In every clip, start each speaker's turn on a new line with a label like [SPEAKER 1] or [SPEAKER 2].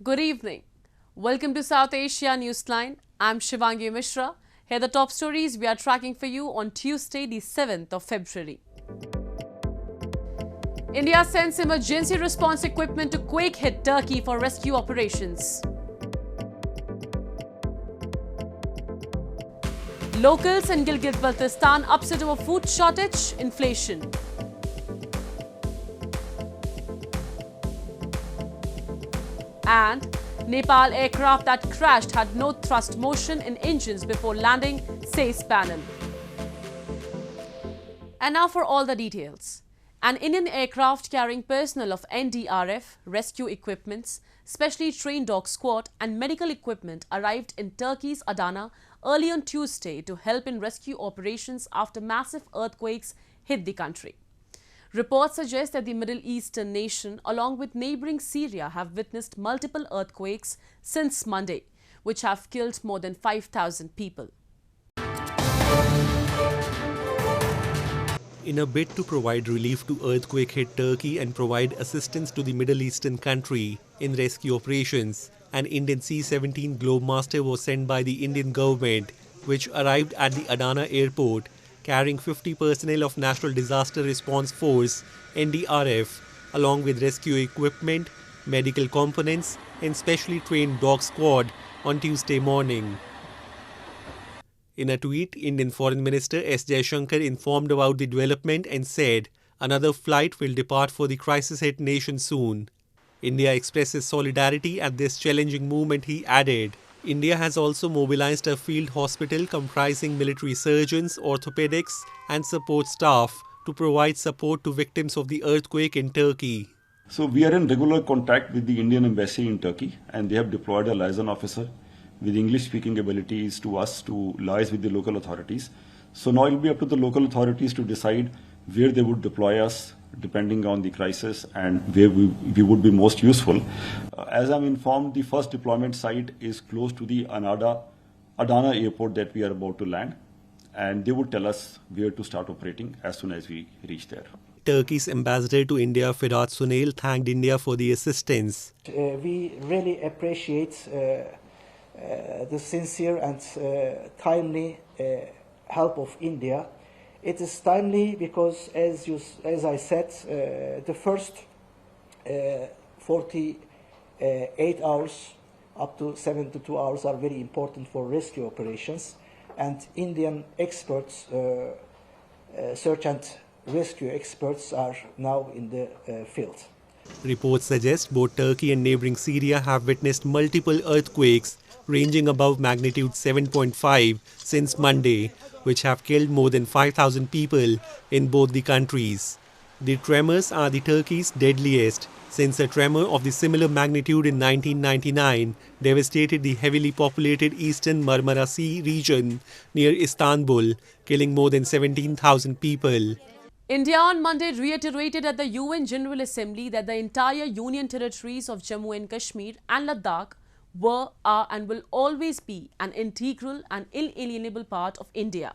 [SPEAKER 1] Good evening. Welcome to South Asia Newsline. I'm Shivangi Mishra. Here are the top stories we are tracking for you on Tuesday, the 7th of February. India sends emergency response equipment to quake-hit Turkey for rescue operations. Locals in Gilgit Baltistan upset over food shortage, inflation. And Nepal aircraft that crashed had no thrust motion in engines before landing, says panel. And now for all the details. An Indian aircraft carrying personnel of NDRF, rescue equipments, specially trained dog squad and medical equipment arrived in Turkey's Adana early on Tuesday to help in rescue operations after massive earthquakes hit the country. Reports suggest that the Middle Eastern nation, along with neighboring Syria, have witnessed multiple earthquakes since Monday, which have killed more than 5,000 people.
[SPEAKER 2] In a bid to provide relief to earthquake-hit Turkey and provide assistance to the Middle Eastern country in rescue operations, an Indian C-17 Globemaster was sent by the Indian government, which arrived at the Adana airport carrying 50 personnel of National Disaster Response Force (NDRF), along with rescue equipment, medical components and specially trained dog squad on Tuesday morning. In a tweet, Indian Foreign Minister S. Jaishankar informed about the development and said another flight will depart for the crisis-hit nation soon. India expresses solidarity at this challenging moment, he added. India has also mobilized a field hospital comprising military surgeons, orthopedics and support staff to provide support to victims of the earthquake in Turkey.
[SPEAKER 3] So we are in regular contact with the Indian embassy in Turkey, and they have deployed a liaison officer with English-speaking abilities to us to liaise with the local authorities. So now it will be up to the local authorities to decide where they would deploy us depending on the crisis and where we would be most useful. As I'm informed, the first deployment site is close to the Adana airport that we are about to land, and they would tell us where to start operating as soon as we reach there.
[SPEAKER 2] Turkey's ambassador to India, Firat Sunel, thanked India for the assistance.
[SPEAKER 4] We really appreciate the sincere and timely help of India. It is timely because, as I said, the first 48 hours up to 72 hours are very important for rescue operations, and Indian experts, search and rescue experts, are now in the field.
[SPEAKER 2] Reports suggest both Turkey and neighboring Syria have witnessed multiple earthquakes ranging above magnitude 7.5 since Monday, which have killed more than 5,000 people in both the countries. The tremors are the Turkey's deadliest, since a tremor of the similar magnitude in 1999 devastated the heavily populated eastern Marmara Sea region near Istanbul, killing more than 17,000 people.
[SPEAKER 1] India on Monday reiterated at the UN General Assembly that the entire union territories of Jammu and Kashmir and Ladakh were, are and will always be an integral and inalienable part of India.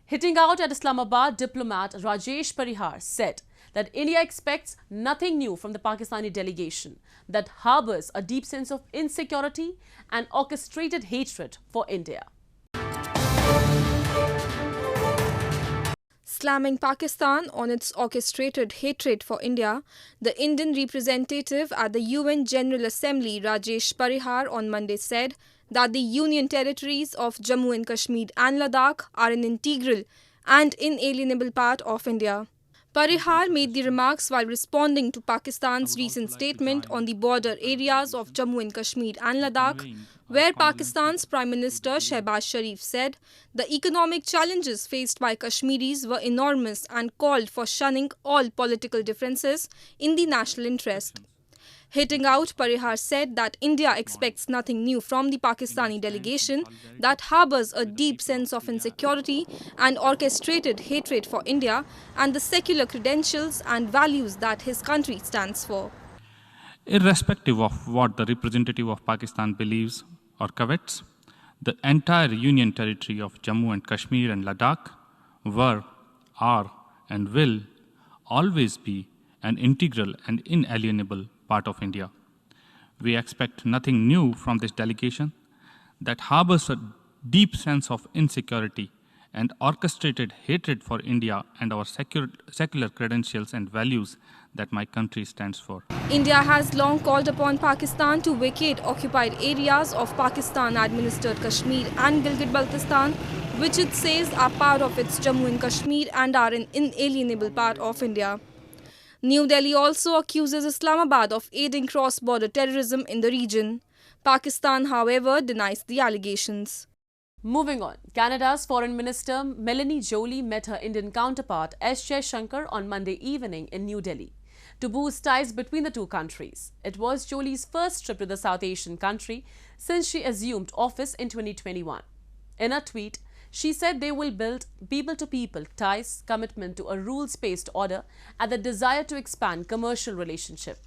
[SPEAKER 1] Hitting out at Islamabad, diplomat Rajesh Parihar said that India expects nothing new from the Pakistani delegation that harbors a deep sense of insecurity and orchestrated hatred for India.
[SPEAKER 5] Slamming Pakistan on its orchestrated hatred for India, the Indian representative at the UN General Assembly, Rajesh Parihar, on Monday said that the union territories of Jammu and Kashmir and Ladakh are an integral and inalienable part of India. Parihar made the remarks while responding to Pakistan's recent statement on the border areas of Jammu and Kashmir and Ladakh, where Pakistan's Prime Minister Shehbaz Sharif said the economic challenges faced by Kashmiris were enormous and called for shunning all political differences in the national interest. Hitting out, Parihar said that India expects nothing new from the Pakistani delegation that harbors a deep sense of insecurity and orchestrated hatred for India and the secular credentials and values that his country stands for.
[SPEAKER 6] Irrespective of what the representative of Pakistan believes or covets, the entire union territory of Jammu and Kashmir and Ladakh were, are and will always be an integral and inalienable part of India. We expect nothing new from this delegation that harbors a deep sense of insecurity and orchestrated hatred for India and our secular credentials and values that my country stands for.
[SPEAKER 5] India has long called upon Pakistan to vacate occupied areas of Pakistan-administered Kashmir and Gilgit Baltistan, which it says are part of its Jammu and Kashmir and are an inalienable part of India. New Delhi also accuses Islamabad of aiding cross-border terrorism in the region. Pakistan, however, denies the allegations.
[SPEAKER 1] Moving on, Canada's Foreign Minister Melanie Joly met her Indian counterpart S. Jaishankar on Monday evening in New Delhi to boost ties between the two countries. It was Joly's first trip to the South Asian country since she assumed office in 2021. In a tweet, she said they will build people-to-people ties, commitment to a rules-based order, and the desire to expand commercial relationship.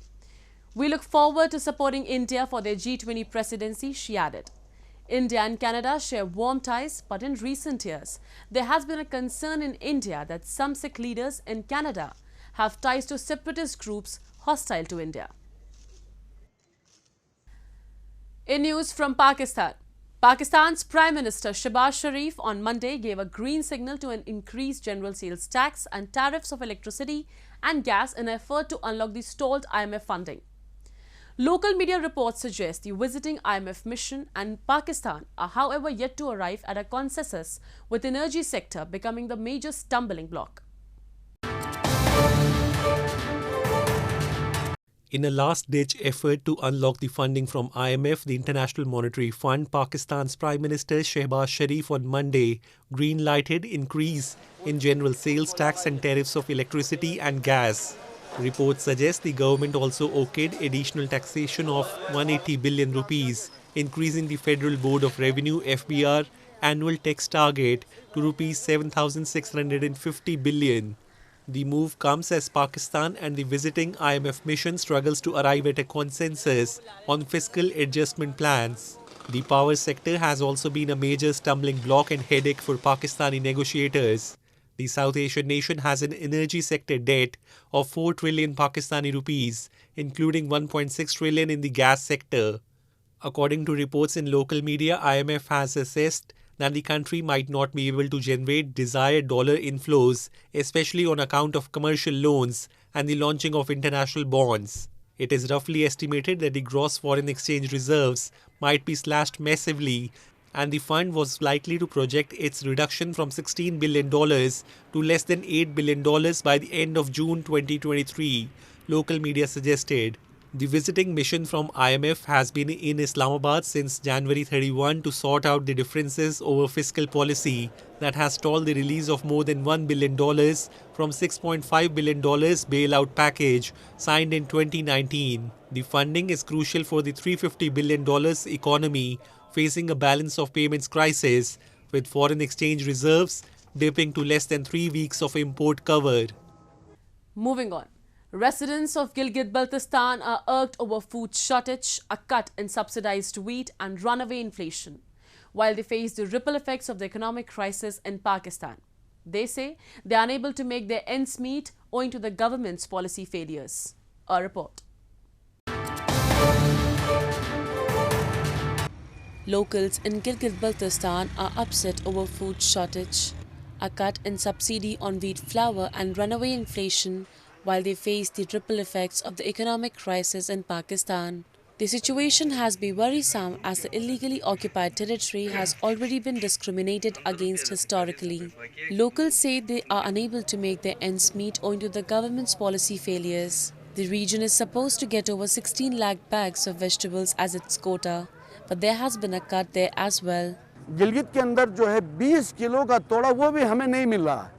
[SPEAKER 1] We look forward to supporting India for their G20 presidency, she added. India and Canada share warm ties, but in recent years, there has been a concern in India that some Sikh leaders in Canada have ties to separatist groups hostile to India. In news from Pakistan, Pakistan's Prime Minister Shehbaz Sharif on Monday gave a green signal to an increased general sales tax and tariffs of electricity and gas in an effort to unlock the stalled IMF funding. Local media reports suggest the visiting IMF mission and Pakistan are however yet to arrive at a consensus, with energy sector becoming the major stumbling block.
[SPEAKER 2] In a last-ditch effort to unlock the funding from IMF, the International Monetary Fund, Pakistan's Prime Minister Shehbaz Sharif on Monday green-lighted increase in general sales tax and tariffs of electricity and gas. Reports suggest the government also okayed additional taxation of 180 billion rupees, increasing the Federal Board of Revenue (FBR) annual tax target to rupees 7,650 billion. The move comes as Pakistan and the visiting IMF mission struggles to arrive at a consensus on fiscal adjustment plans. The power sector has also been a major stumbling block and headache for Pakistani negotiators. The South Asian nation has an energy sector debt of 4 trillion Pakistani rupees, including 1.6 trillion in the gas sector. According to reports in local media, IMF has assessed that the country might not be able to generate desired dollar inflows, especially on account of commercial loans and the launching of international bonds. It is roughly estimated that the gross foreign exchange reserves might be slashed massively, and the fund was likely to project its reduction from $16 billion to less than $8 billion by the end of June 2023, local media suggested. The visiting mission from IMF has been in Islamabad since January 31 to sort out the differences over fiscal policy that has stalled the release of more than $1 billion from $6.5 billion bailout package signed in 2019. The funding is crucial for the $350 billion economy facing a balance of payments crisis, with foreign exchange reserves dipping to less than 3 weeks of import cover.
[SPEAKER 1] Moving on. Residents of Gilgit Baltistan are irked over food shortage, a cut in subsidized wheat and runaway inflation, while they face the ripple effects of the economic crisis in Pakistan. They say they are unable to make their ends meet owing to the government's policy failures. A report. Locals in Gilgit Baltistan are upset over food shortage, a cut in subsidy on wheat flour and runaway inflation, while they face the ripple effects of the economic crisis in Pakistan. The situation has been worrisome as the illegally occupied territory has already been discriminated against historically. Locals say they are unable to make their ends meet owing to the government's policy failures. The region is supposed to get over 16 lakh bags of vegetables as its quota, but there has been a cut there as well.
[SPEAKER 7] Gilgit के अंदर जो है 20 kilo का तोड़ा वो भी हमें नहीं मिल रहा है।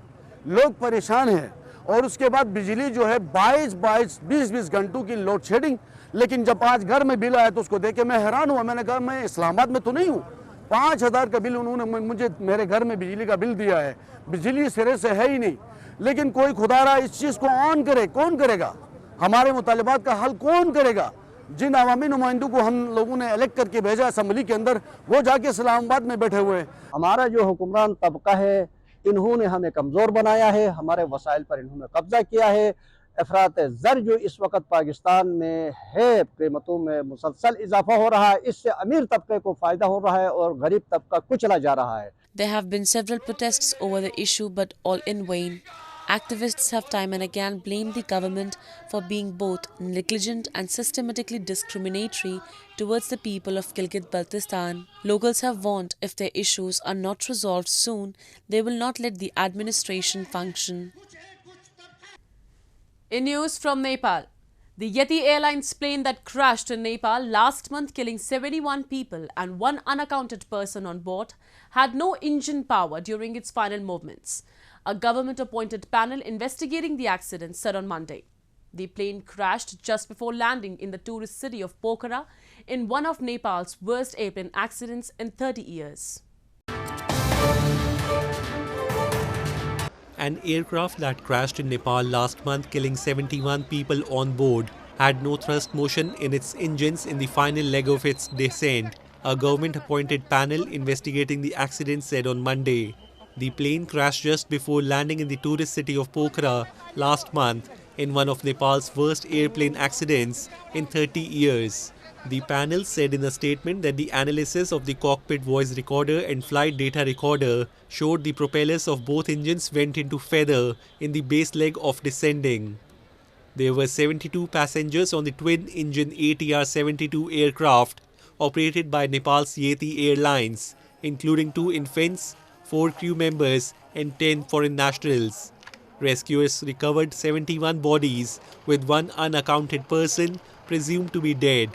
[SPEAKER 7] लोग परेशान हैं और उसके बाद बिजली जो है 22-20 घंटों की लोड शेडिंग। लेकिन जब आज घर में बिल आया तो उसको देख के मैं हैरान हुआ। मैंने कहा मैं इस्लामाबाद में तो नहीं हूँ। 5000 का बिल उन्होंने मुझे मेरे घर में बिजली का बिल दिया है। बिजली सिरे से है ही नहीं। लेकिन कोई खुदारा इस चीज़ को ऑन करे, कौन करेगा? हमारे मुतालिबात का हल कौन करेगा? जिन अवामी नुमाइंदों को हम लोगों ने इलेक्ट करके भेजा असम्बली के अंदर, वो जाके इस्लामाबाद में बैठे हुए हैं।
[SPEAKER 8] हमारा जो हुक्मरान तबका है, इन्होंने हमें कमज़ोर बनाया है, हमारे वसाइल पर इन्होंने कब्जा किया है। अफरात ज़र जो इस वक्त पाकिस्तान में है, कीमतों में मुसलसल इजाफा हो रहा है, इससे अमीर तबके को फ़ायदा हो रहा है और गरीब तबका कुचला जा रहा है।
[SPEAKER 1] There have been several protests over the issue, but all in vain. Activists have time and again blamed the government for being both negligent and systematically discriminatory towards the people of Gilgit Baltistan. Locals have warned if their issues are not resolved soon, they will not let the administration function. In news from Nepal, the Yeti Airlines plane that crashed in Nepal last month, killing 71 people and one unaccounted person on board, had no engine power during its final movements. A government-appointed panel investigating the accident said on Monday. The plane crashed just before landing in the tourist city of Pokhara in one of Nepal's worst airplane accidents in 30 years.
[SPEAKER 2] An aircraft that crashed in Nepal last month, killing 71 people on board, had no thrust motion in its engines in the final leg of its descent. A government-appointed panel investigating the accident said on Monday. The plane crashed just before landing in the tourist city of Pokhara last month in one of Nepal's worst airplane accidents in 30 years. The panel said in a statement that the analysis of the cockpit voice recorder and flight data recorder showed the propellers of both engines went into feather in the base leg of descending. There were 72 passengers on the twin-engine ATR-72 aircraft operated by Nepal's Yeti Airlines, including 2 infants, 4 crew members and 10 foreign nationals. Rescuers recovered 71 bodies, with 1 unaccounted person presumed to be dead.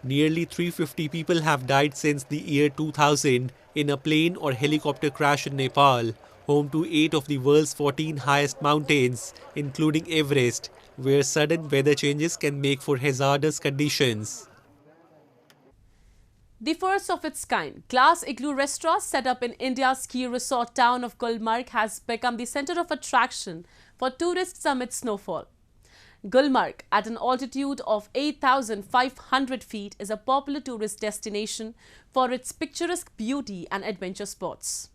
[SPEAKER 2] Nearly 350 people have died since the year 2000 in a plane or helicopter crash in Nepal, home to 8 of the world's 14 highest mountains, including Everest, where sudden weather changes can make for hazardous conditions.
[SPEAKER 1] The first of its kind, glass igloo restaurant set up in India's ski resort town of Gulmarg has become the center of attraction for tourists amid snowfall. Gulmarg, at an altitude of 8,500 feet, is a popular tourist destination for its picturesque beauty and adventure sports.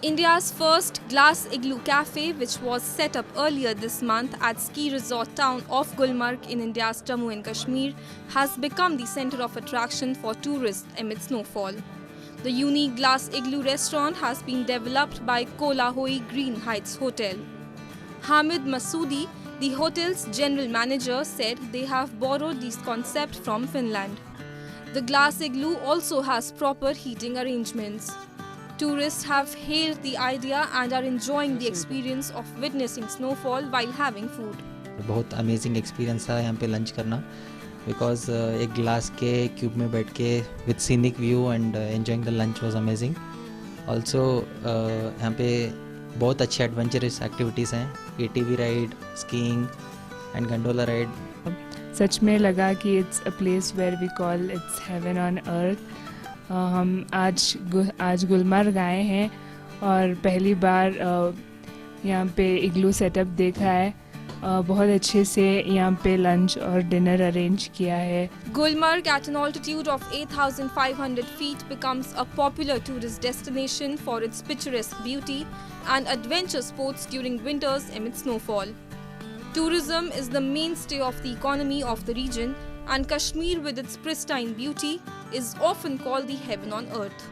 [SPEAKER 5] India's first glass igloo cafe, which was set up earlier this month at ski resort town of Gulmarg in India's Jammu and Kashmir, has become the center of attraction for tourists amid snowfall. The unique glass igloo restaurant has been developed by Kolahoi Green Heights Hotel. Hamid Masoodi, the hotel's general manager, said they have borrowed this concept from Finland. The glass igloo also has proper heating arrangements. Tourists have hailed the idea and are enjoying the experience of witnessing snowfall while having food.
[SPEAKER 9] बहुत amazing experience था यहाँ पे lunch करना, because एक glass के cube में बैठ के with scenic view and enjoying the lunch was amazing. Also यहाँ पे बहुत अच्छे एडवेंचरस एक्टिविटीज़ हैं, ATV ride, skiing and gondola ride.
[SPEAKER 10] सच में लगा कि it's a place where we call it's heaven on earth. हम आज गुलमर्ग आए हैं और पहली बार यहाँ पे इग्लू सेटअप देखा है. बहुत अच्छे से यहाँ पे लंच और डिनर अरेंज किया है.
[SPEAKER 5] Gulmarg, at an altitude of 8,500 feet, becomes a popular tourist destination for its picturesque beauty and adventure sports during winters amid snowfall. Tourism is the mainstay of the economy of the region, and Kashmir, with its pristine beauty, is often called the heaven on earth.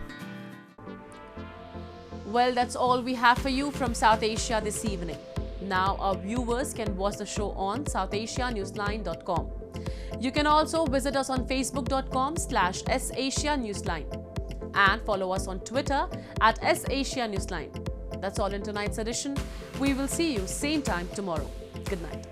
[SPEAKER 1] Well, that's all we have for you from South Asia this evening. Now our viewers can watch the show on SouthAsiaNewsline.com. You can also visit us on Facebook.com/SAsiaNewsline and follow us on Twitter @SAsiaNewsline. That's all in tonight's edition. We will see you same time tomorrow. Good night.